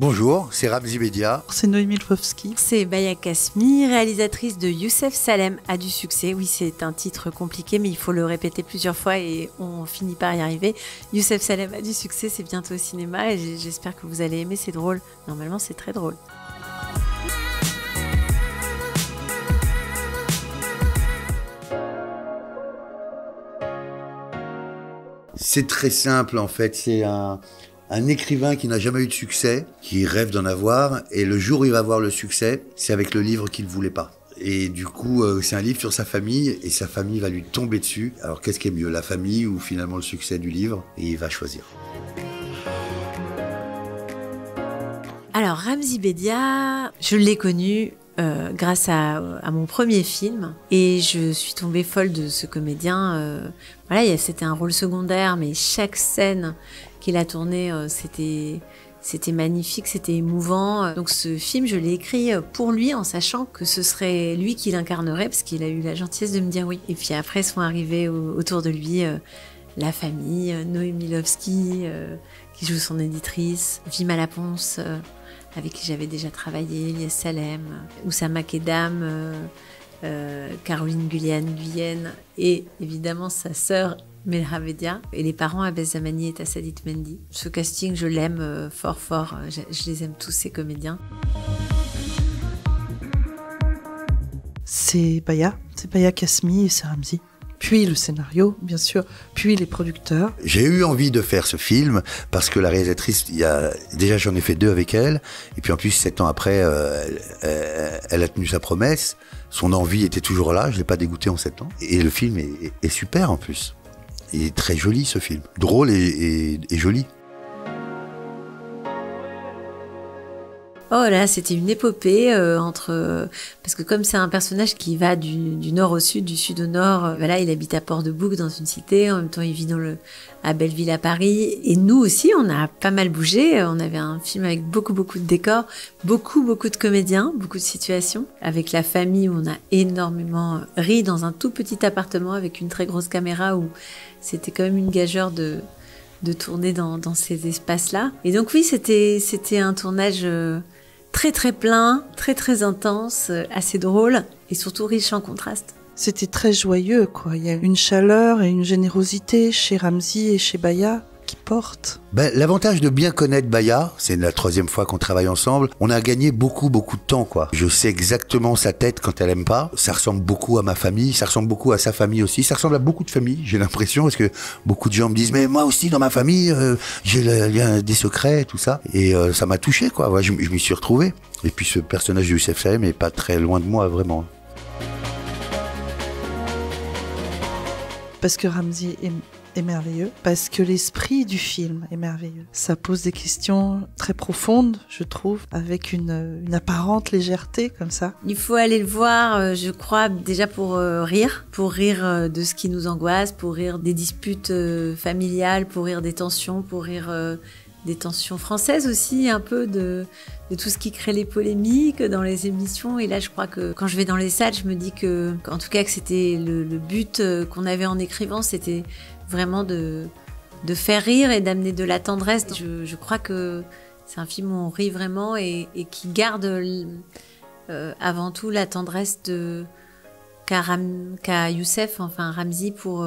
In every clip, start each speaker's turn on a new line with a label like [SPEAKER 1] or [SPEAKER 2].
[SPEAKER 1] Bonjour, c'est Ramzi Bedia.
[SPEAKER 2] C'est Noémie Lvovsky.
[SPEAKER 3] C'est Baya Kasmi, réalisatrice de Youssef Salem a du succès. Oui, c'est un titre compliqué, mais il faut le répéter plusieurs fois et on finit par y arriver. Youssef Salem a du succès, c'est bientôt au cinéma et j'espère que vous allez aimer, c'est drôle. Normalement, c'est très drôle.
[SPEAKER 1] C'est très simple en fait, c'est un écrivain qui n'a jamais eu de succès, qui rêve d'en avoir, et le jour où il va avoir le succès, c'est avec le livre qu'il ne voulait pas. Et du coup, c'est un livre sur sa famille, et sa famille va lui tomber dessus. Alors qu'est-ce qui est mieux, la famille ou finalement le succès du livre? Et il va choisir.
[SPEAKER 3] Alors, Ramzi Bedia, je l'ai connu grâce à mon premier film et je suis tombée folle de ce comédien. Voilà, c'était un rôle secondaire, mais chaque scène qu'il a tournée, c'était magnifique, c'était émouvant. Donc ce film, je l'ai écrit pour lui en sachant que ce serait lui qui l'incarnerait parce qu'il a eu la gentillesse de me dire oui. Et puis après sont arrivés autour de lui la famille, Noémie Lvovsky qui joue son éditrice, Vima Laponce avec qui j'avais déjà travaillé, Lies Salem, Oussama Kedam, Caroline Guyenne et évidemment sa sœur Melha Bedia et les parents Abes Zamani et Tassadit Mendy. Ce casting, je l'aime fort. Je les aime tous, ces comédiens.
[SPEAKER 2] C'est Baya Kasmi et c'est Ramzi. Puis le scénario, bien sûr, puis les producteurs.
[SPEAKER 1] J'ai eu envie de faire ce film parce que la réalisatrice, déjà j'en ai fait 2 avec elle, et puis en plus 7 ans après, elle a tenu sa promesse, son envie était toujours là, je l'ai pas dégoûté en 7 ans, et le film est super en plus. Il est très joli ce film, drôle et joli.
[SPEAKER 3] Oh là, c'était une épopée parce que comme c'est un personnage qui va du nord au sud, du sud au nord, voilà, il habite à Port-de-Bouc dans une cité, en même temps il vit à Belleville à Paris, et nous aussi on a pas mal bougé, on avait un film avec beaucoup de décors, beaucoup de comédiens, beaucoup de situations, avec la famille où on a énormément ri dans un tout petit appartement avec une très grosse caméra où c'était quand même une gageure de tourner dans ces espaces-là. Et donc oui, c'était un tournage très plein, très intense, assez drôle et surtout riche en contrastes.
[SPEAKER 2] C'était très joyeux, quoi. Il y a une chaleur et une générosité chez Ramzi et chez Baya qui portent.
[SPEAKER 1] L'avantage de bien connaître Baya, c'est la 3e fois qu'on travaille ensemble, on a gagné beaucoup de temps, quoi. Je sais exactement sa tête quand elle aime pas. Ça ressemble beaucoup à ma famille, ça ressemble beaucoup à sa famille aussi, ça ressemble à beaucoup de familles, j'ai l'impression, parce que beaucoup de gens me disent, mais moi aussi dans ma famille, j'ai des secrets, tout ça. Et ça m'a touché, quoi. Ouais, je m'y suis retrouvé. Et puis ce personnage de Youssef Salem est pas très loin de moi, vraiment.
[SPEAKER 2] Parce que Ramzi est merveilleux, parce que l'esprit du film est merveilleux. Ça pose des questions très profondes, je trouve, avec une apparente légèreté comme ça.
[SPEAKER 3] Il faut aller le voir, je crois, déjà pour rire de ce qui nous angoisse, pour rire des disputes familiales, pour rire des tensions, pour rire des tensions françaises aussi, un peu de tout ce qui crée les polémiques dans les émissions. Et là, je crois que quand je vais dans les salles, je me dis qu'en tout cas, que c'était le but qu'on avait en écrivant, c'était vraiment de faire rire et d'amener de la tendresse. Je crois que c'est un film où on rit vraiment et qui garde avant tout la tendresse qu'a Youssef, enfin Ramzi, pour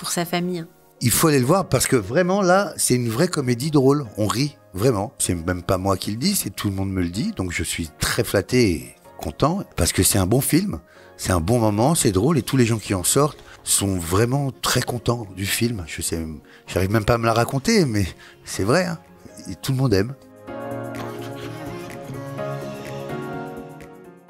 [SPEAKER 3] sa famille.
[SPEAKER 1] Il faut aller le voir parce que vraiment là, c'est une vraie comédie drôle. On rit, vraiment. C'est même pas moi qui le dis, c'est tout le monde me le dit. Donc je suis très flatté et content parce que c'est un bon film, c'est un bon moment, c'est drôle et tous les gens qui en sortent sont vraiment très contents du film. J'arrive même pas à me la raconter, mais c'est vrai, hein. Et tout le monde aime.